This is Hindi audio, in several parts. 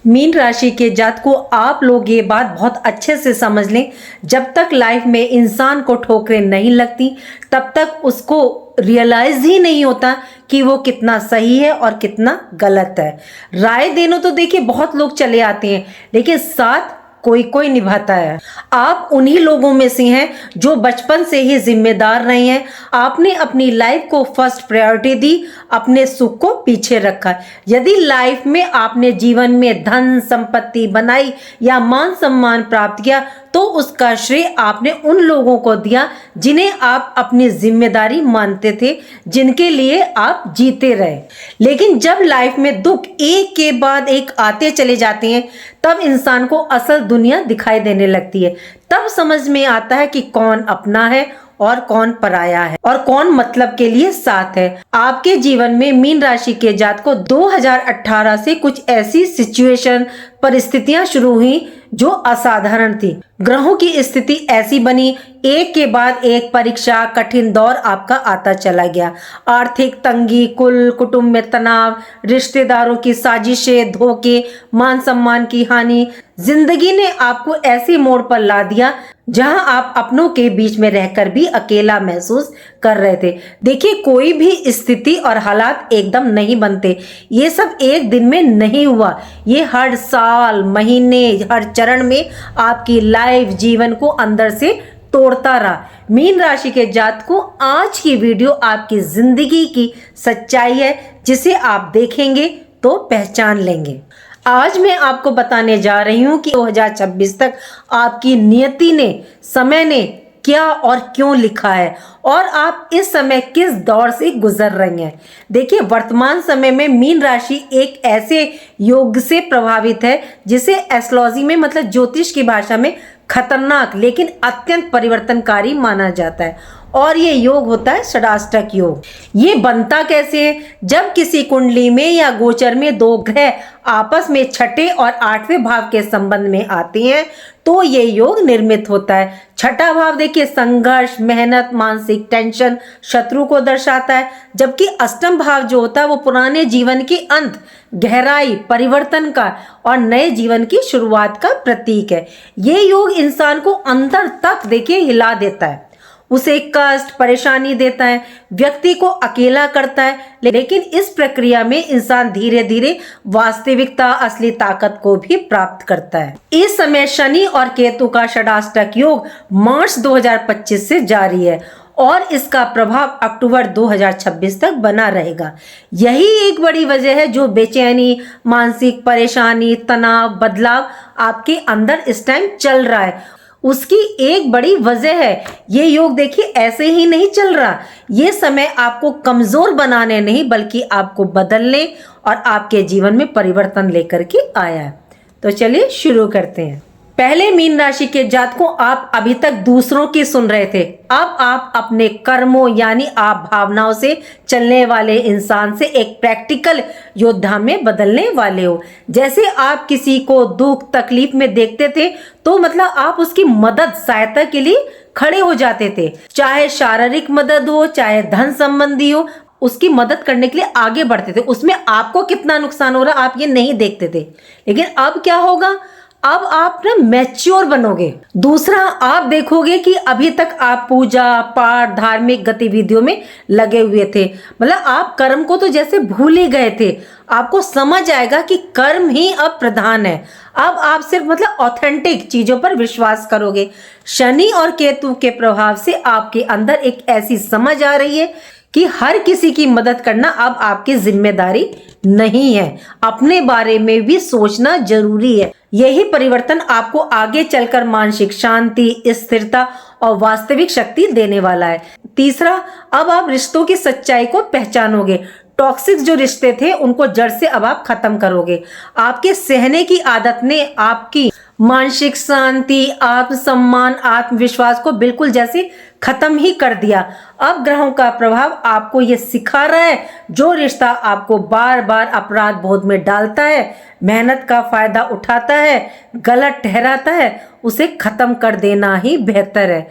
मीन राशि के जातकों, आप लोग ये बात बहुत अच्छे से समझ लें, जब तक लाइफ में इंसान को ठोकरें नहीं लगती तब तक उसको रियलाइज ही नहीं होता कि वो कितना सही है और कितना गलत है। राय देने तो देखिए बहुत लोग चले आते हैं, लेकिन साथ कोई कोई निभाता है। आप उन्हीं लोगों में से हैं जो बचपन से ही जिम्मेदार रहे हैं। आपने अपनी लाइफ को फर्स्ट प्रायोरिटी दी, अपने सुख को पीछे रखा। यदि लाइफ में आपने जीवन में धन संपत्ति बनाई या मान सम्मान प्राप्त किया तो उसका श्रेय आपने उन लोगों को दिया जिन्हें आप अपनी जिम्मेदारी मानते थे, जिनके लिए आप जीते रहे। लेकिन जब लाइफ में दुख एक के बाद एक आते चले जाते हैं तब इंसान को असल दुनिया दिखाई देने लगती है। तब समझ में आता है कि कौन अपना है और कौन पराया है और कौन मतलब के लिए साथ है। आपके जीवन में मीन राशि के जातकों 2018 से कुछ ऐसी सिचुएशन परिस्थितियां शुरू हुई जो असाधारण थी। ग्रहों की स्थिति ऐसी बनी, एक के बाद एक परीक्षा कठिन दौर आपका आता चला गया। आर्थिक तंगी, कुल कुटुंब में तनाव, रिश्तेदारों की साजिशें, धोखे, मान सम्मान की हानि। जिंदगी ने आपको ऐसे मोड़ पर ला दिया जहां आप अपनों के बीच में रहकर भी अकेला महसूस कर रहे थे। देखिए, कोई भी स्थिति और हालात एकदम नहीं बनते। ये सब एक दिन में नहीं हुआ। ये हर साल, महीने, हर चरण में आपकी लाइफ, जीवन को अंदर से तोड़ता रहा। मीन राशि के जातकों, आज की वीडियो आपकी जिंदगी की सच्चाई है जिसे आप देखेंगे तो पहचान लेंगे। आज मैं आपको बताने जा रही हूं कि 2026 तक आपकी नियति ने, समय ने क्या और क्यों लिखा है और आप इस समय किस दौर से गुजर रही हैं। देखिए, वर्तमान समय में मीन राशि एक ऐसे योग से प्रभावित है जिसे एस्ट्रोलॉजी में, मतलब ज्योतिष की भाषा में, खतरनाक लेकिन अत्यंत परिवर्तनकारी माना जाता है। और ये योग होता है षडाष्टक योग। ये बनता कैसे है? जब किसी कुंडली में या गोचर में दो ग्रह आपस में छठे और आठवें भाव के संबंध में आते हैं तो ये योग निर्मित होता है। छठा भाव देखिए संघर्ष, मेहनत, मानसिक टेंशन, शत्रु को दर्शाता है, जबकि अष्टम भाव जो होता है वो पुराने जीवन के अंत, गहराई, परिवर्तन का और नए जीवन की शुरुआत का प्रतीक है। ये योग इंसान को अंदर तक देखिए हिला देता है, उसे कष्ट, परेशानी देता है, व्यक्ति को अकेला करता है, लेकिन इस प्रक्रिया में इंसान धीरे धीरे वास्तविकता, असली ताकत को भी प्राप्त करता है। इस समय शनि और केतु का षडाष्टक योग मार्च 2025 से जारी है और इसका प्रभाव अक्टूबर 2026 तक बना रहेगा। यही एक बड़ी वजह है जो बेचैनी, मानसिक परेशानी, तनाव, बदलाव आपके अंदर इस टाइम चल रहा है, उसकी एक बड़ी वजह है। ये योग देखिए ऐसे ही नहीं चल रहा। ये समय आपको कमजोर बनाने नहीं बल्कि आपको बदलने और आपके जीवन में परिवर्तन लेकर के आया है। तो चलिए शुरू करते हैं। पहले मीन राशि के जातकों, आप अभी तक दूसरों की सुन रहे थे। अब आप अपने कर्मों यानी आप भावनाओं से चलने वाले इंसान से एक प्रैक्टिकल योद्धा में बदलने वाले हो। जैसे आप किसी को दुख तकलीफ में देखते थे तो मतलब आप उसकी मदद, सहायता के लिए खड़े हो जाते थे। चाहे शारीरिक मदद हो, चाहे धन संबंधी हो, उसकी मदद करने के लिए आगे बढ़ते थे। उसमें आपको कितना नुकसान हो रहा आप ये नहीं देखते थे। लेकिन अब क्या होगा? अब आप ना मैच्योर बनोगे। दूसरा, आप देखोगे कि अभी तक आप पूजा पाठ, धार्मिक गतिविधियों में लगे हुए थे, मतलब आप कर्म को तो जैसे भूल ही गए थे। आपको समझ आएगा कि कर्म ही अब प्रधान है। अब आप सिर्फ मतलब ऑथेंटिक चीजों पर विश्वास करोगे। शनि और केतु के प्रभाव से आपके अंदर एक ऐसी समझ आ रही है कि हर किसी की मदद करना अब आपकी जिम्मेदारी नहीं है। अपने बारे में भी सोचना जरूरी है। यही परिवर्तन आपको आगे चलकर मानसिक शांति, स्थिरता और वास्तविक शक्ति देने वाला है। तीसरा, अब आप रिश्तों की सच्चाई को पहचानोगे। टॉक्सिक जो रिश्ते थे उनको जड़ से अब आप खत्म करोगे। आपके सहने की आदत ने आपकी मानसिक शांति, आत्मसम्मान, आत्मविश्वास को बिल्कुल जैसे खत्म ही कर दिया। अब ग्रहों का प्रभाव आपको ये सिखा रहा है, जो रिश्ता आपको बार बार अपराध बोध में डालता है, मेहनत का फायदा उठाता है, गलत ठहराता है, उसे खत्म कर देना ही बेहतर है।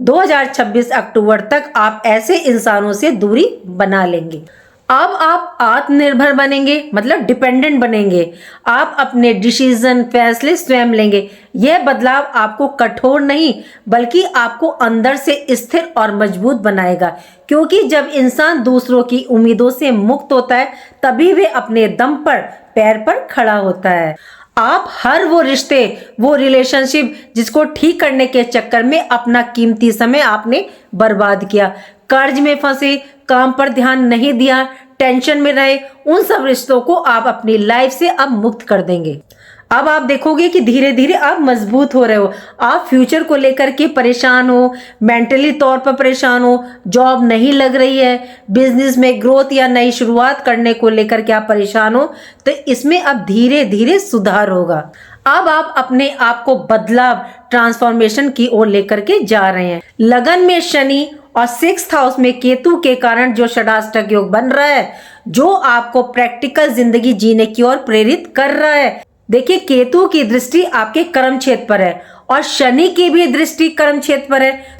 2026 अक्टूबर तक आप ऐसे इंसानों से दूरी बना लेंगे। अब आप आत्मनिर्भर बनेंगे, मतलब डिपेंडेंट बनेंगे। आप अपने डिसीजन, फैसले स्वयं लेंगे। यह बदलाव आपको कठोर नहीं बल्कि आपको अंदर से स्थिर और मजबूत बनाएगा, क्योंकि जब इंसान दूसरों की उम्मीदों से मुक्त होता है तभी वे अपने दम पर पैर पर खड़ा होता है। आप हर वो रिश्ते, वो रिलेशनशिप जिसको ठीक करने के चक्कर में अपना कीमती समय आपने बर्बाद किया, कर्ज में फंसे, काम पर ध्यान नहीं दिया, टेंशन में रहे, उन सब रिश्तों को आप अपनी लाइफ से अब मुक्त कर देंगे। अब आप देखोगे कि धीरे धीरे आप मजबूत हो रहे हो। आप फ्यूचर को लेकर के परेशान हो, मेंटली तौर पर परेशान हो, जॉब नहीं लग रही है, बिजनेस में ग्रोथ या नई शुरुआत करने को लेकर के आप परेशान हो, तो इसमें अब धीरे धीरे सुधार होगा। अब आप अपने आप को बदलाव, ट्रांसफॉर्मेशन की ओर लेकर के जा रहे हैं। लगन में शनि और 6th हाउस में केतु के कारण जो षडाष्टक योग बन रहा है, जो आपको प्रैक्टिकल जिंदगी जीने की ओर प्रेरित कर रहा है। देखिए, केतु की दृष्टि आपके कर्म क्षेत्र पर है और शनि की भी दृष्टि कर्म क्षेत्र पर है।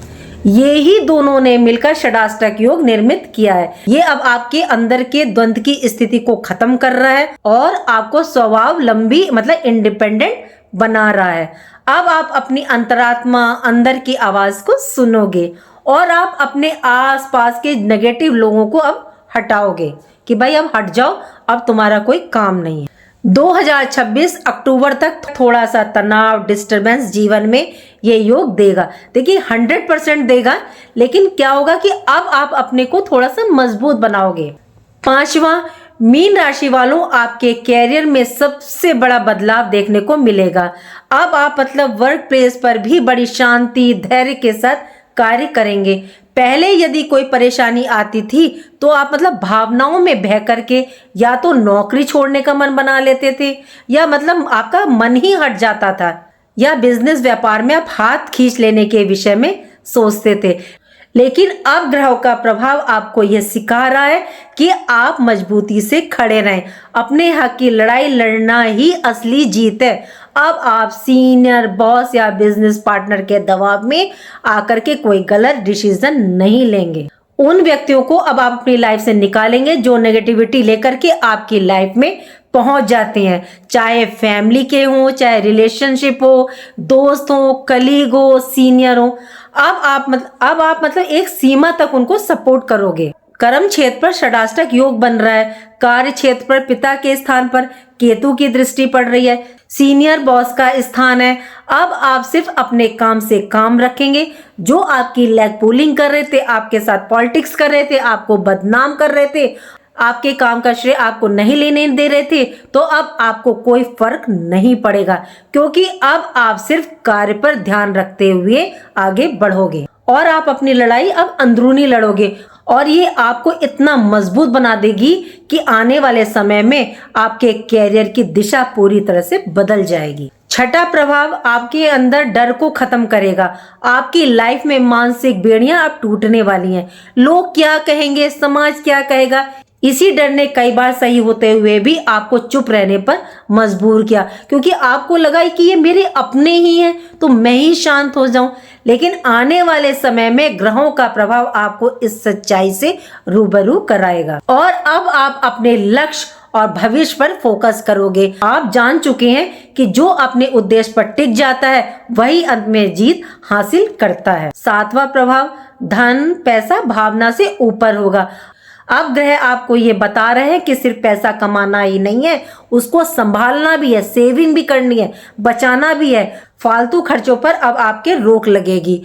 ये ही दोनों ने मिलकर षडाष्टक योग निर्मित किया है। ये अब आपके अंदर के द्वंद्व की स्थिति को खत्म कर रहा है और आपको स्वावलंबी, मतलब इंडिपेंडेंट बना रहा है। अब आप अपनी अंतरात्मा, अंदर की आवाज को सुनोगे और आप अपने आसपास के नेगेटिव लोगों को अब हटाओगे कि भाई अब हट जाओ, अब तुम्हारा कोई काम नहीं है। 2026 अक्टूबर तक थोड़ा सा तनाव, डिस्टरबेंस जीवन में ये योग देगा। देखिए 100% देगा, लेकिन क्या होगा कि अब आप अपने को थोड़ा सा मजबूत बनाओगे। 5वां, मीन राशि वालों, आपके कैरियर में सबसे बड़ा बदलाव देखने को मिलेगा। अब आप मतलब वर्क प्लेस पर भी बड़ी शांति, धैर्य के साथ कार्य करेंगे। पहले यदि कोई परेशानी आती थी तो आप मतलब भावनाओं में बह करके या तो नौकरी छोड़ने का मन बना लेते थे, या मतलब आपका मन ही हट जाता था, या बिजनेस व्यापार में आप हाथ खींच लेने के विषय में सोचते थे। लेकिन अब ग्रहों का प्रभाव आपको यह सिखा रहा है कि आप मजबूती से खड़े रहें। अपने हक की लड़ाई लड़ना ही असली जीत है। अब आप सीनियर, बॉस या बिजनेस पार्टनर के दबाव में आकर के कोई गलत डिसीजन नहीं लेंगे। उन व्यक्तियों को अब आप अपनी लाइफ से निकालेंगे जो नेगेटिविटी लेकर के आपकी लाइफ में पहुंच जाते हैं, चाहे फैमिली के हो, चाहे रिलेशनशिप हो, दोस्त हो, कलीग हो, सीनियर हो। अब आप मतलब एक सीमा तक उनको सपोर्ट करोगे। कर्म क्षेत्र पर षडाष्टक योग बन रहा है। कार्य क्षेत्र पर पिता के स्थान पर केतु की दृष्टि पड़ रही है। सीनियर बॉस का स्थान है। अब आप सिर्फ अपने काम से काम रखेंगे। जो आपकी लेग पुलिंग कर रहे थे, आपके साथ पॉलिटिक्स कर रहे थे, आपको बदनाम कर रहे थे, आपके काम का श्रेय आपको नहीं लेने दे रहे थे, तो अब आपको कोई फर्क नहीं पड़ेगा, क्योंकि अब आप सिर्फ कार्य पर ध्यान रखते हुए आगे बढ़ोगे और आप अपनी लड़ाई अब अंदरूनी लड़ोगे। और ये आपको इतना मजबूत बना देगी कि आने वाले समय में आपके कैरियर की दिशा पूरी तरह से बदल जाएगी। 6ठा प्रभाव आपके अंदर डर को खत्म करेगा। आपकी लाइफ में मानसिक बेड़ियां अब टूटने वाली हैं। लोग क्या कहेंगे, समाज क्या कहेगा, इसी डर ने कई बार सही होते हुए भी आपको चुप रहने पर मजबूर किया, क्योंकि आपको लगा कि ये मेरे अपने ही हैं तो मैं ही शांत हो जाऊं। लेकिन आने वाले समय में ग्रहों का प्रभाव आपको इस सच्चाई से रूबरू कराएगा और अब आप अपने लक्ष्य और भविष्य पर फोकस करोगे। आप जान चुके हैं कि जो अपने उद्देश्य पर टिक जाता है वही अंत में जीत हासिल करता है। 7वां प्रभाव, धन पैसा भावना से ऊपर होगा। अब ग्रह आपको ये बता रहे हैं कि सिर्फ पैसा कमाना ही नहीं है, उसको संभालना भी है, सेविंग भी करनी है, बचाना भी है। फालतू खर्चों पर अब आपके रोक लगेगी।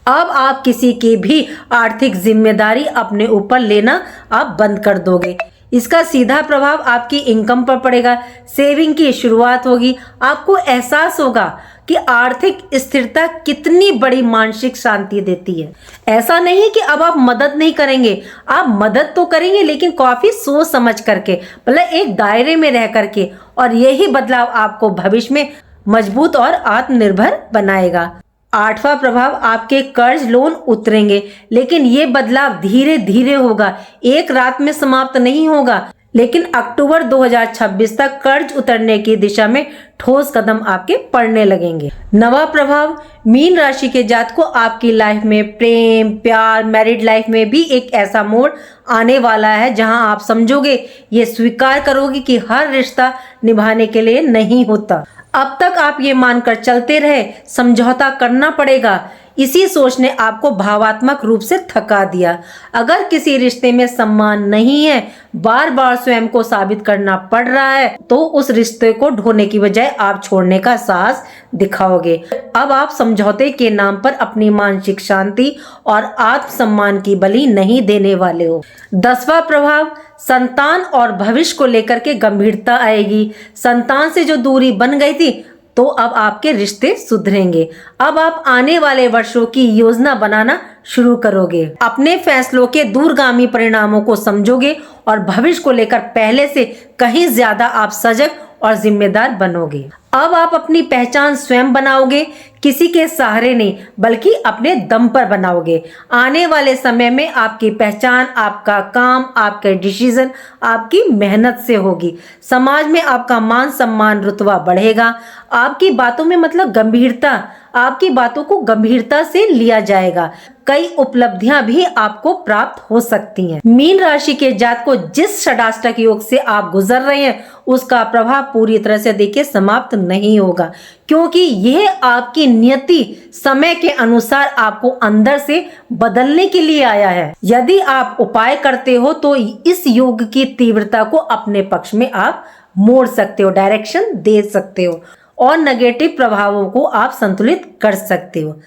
अब आप किसी की भी आर्थिक जिम्मेदारी अपने ऊपर लेना आप बंद कर दोगे। इसका सीधा प्रभाव आपकी इनकम पर पड़ेगा। सेविंग की शुरुआत होगी। आपको एहसास होगा कि आर्थिक स्थिरता कितनी बड़ी मानसिक शांति देती है। ऐसा नहीं कि अब आप मदद नहीं करेंगे, आप मदद तो करेंगे, लेकिन काफी सोच समझ करके, मतलब एक दायरे में रह करके। और यही बदलाव आपको भविष्य में मजबूत और आत्मनिर्भर बनाएगा। 8वां प्रभाव, आपके कर्ज लोन उतरेंगे, लेकिन ये बदलाव धीरे धीरे होगा, एक रात में समाप्त नहीं होगा। लेकिन अक्टूबर 2026 तक कर्ज उतरने की दिशा में ठोस कदम आपके पड़ने लगेंगे। नवा प्रभाव, मीन राशि के जातकों आपकी लाइफ में प्रेम, प्यार, मैरिड लाइफ में भी एक ऐसा मोड़ आने वाला है जहां आप समझोगे, ये स्वीकार करोगे कि हर रिश्ता निभाने के लिए नहीं होता। अब तक आप ये मानकर चलते रहे समझौता करना पड़ेगा, इसी सोच ने आपको भावात्मक रूप से थका दिया। अगर किसी रिश्ते में सम्मान नहीं है, बार बार स्वयं को साबित करना पड़ रहा है, तो उस रिश्ते को ढोने की बजाय आप छोड़ने का साहस दिखाओगे। अब आप समझौते के नाम पर अपनी मानसिक शांति और आत्मसम्मान की बलि नहीं देने वाले हो। 10वां प्रभाव, संतान और भविष्य को लेकर के गंभीरता आएगी। संतान से जो दूरी बन गई थी, तो अब आपके रिश्ते सुधरेंगे। अब आप आने वाले वर्षों की योजना बनाना शुरू करोगे, अपने फैसलों के दूरगामी परिणामों को समझोगे और भविष्य को लेकर पहले से कहीं ज्यादा आप सजग और जिम्मेदार बनोगे। अब आप अपनी पहचान स्वयं बनाओगे, किसी के सहारे नहीं बल्कि अपने दम पर बनाओगे। आने वाले समय में आपकी पहचान आपका काम, आपके डिसीजन, आपकी मेहनत से होगी। समाज में आपका मान सम्मान, रुतबा बढ़ेगा। आपकी बातों में मतलब गंभीरता, आपकी बातों को गंभीरता से लिया जाएगा। कई उपलब्धियां भी आपको प्राप्त हो सकती हैं। मीन राशि के जातकों, जिस षडाष्टक योग से आप गुजर रहे हैं उसका प्रभाव पूरी तरह से देखिए समाप्त नहीं होगा, क्योंकि यह आपकी नियति समय के अनुसार आपको अंदर से बदलने के लिए आया है। यदि आप उपाय करते हो तो इस योग की तीव्रता को अपने पक्ष में आप मोड़ सकते हो, डायरेक्शन दे सकते हो और नेगेटिव प्रभावों को आप संतुलित कर सकते हो।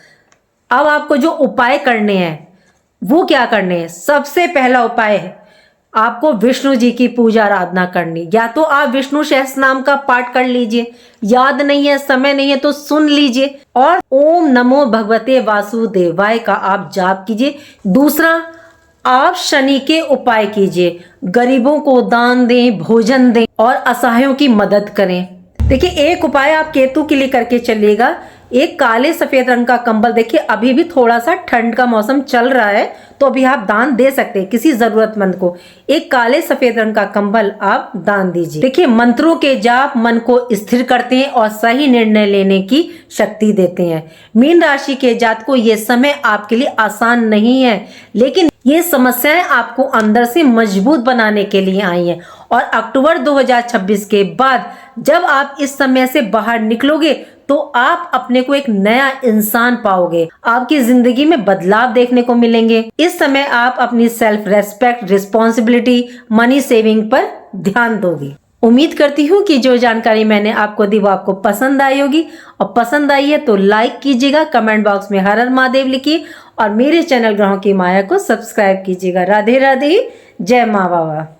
अब आपको जो उपाय करने हैं वो क्या करने हैं? सबसे पहला उपाय है आपको विष्णु जी की पूजा आराधना करनी। या तो आप विष्णु सहस्त्रनाम का पाठ कर लीजिए, याद नहीं है, समय नहीं है तो सुन लीजिए, और ओम नमो भगवते वासुदेवाय का आप जाप कीजिए। दूसरा, आप शनि के उपाय कीजिए, गरीबों को दान दें, भोजन दें और असहायों की मदद करें। देखिए, एक उपाय आप केतु के लिए करके चलिएगा। एक काले सफेद रंग का कंबल, देखिए अभी भी थोड़ा सा ठंड का मौसम चल रहा है तो अभी आप दान दे सकते हैं किसी जरूरतमंद को। एक काले सफेद रंग का कंबल आप दान दीजिए। देखिए, मंत्रों के जाप मन को स्थिर करते हैं और सही निर्णय लेने की शक्ति देते हैं। मीन राशि के जातकों, ये समय आपके लिए आसान नहीं है, लेकिन ये समस्याएं आपको अंदर से मजबूत बनाने के लिए आई हैं। और अक्टूबर 2026 के बाद जब आप इस समय से बाहर निकलोगे तो आप अपने को एक नया इंसान पाओगे। आपकी जिंदगी में बदलाव देखने को मिलेंगे। इस समय आप अपनी self respect, responsibility, money saving पर ध्यान दोगे। उम्मीद करती हूँ कि जो जानकारी मैंने आपको दी वो आपको पसंद आई होगी, और पसंद आई है तो लाइक कीजिएगा, कमेंट बॉक्स में हर हर महादेव लिखिए और मेरे चैनल ग्रहों की माया को सब्सक्राइब कीजिएगा। राधे राधे, जय माँ बाबा।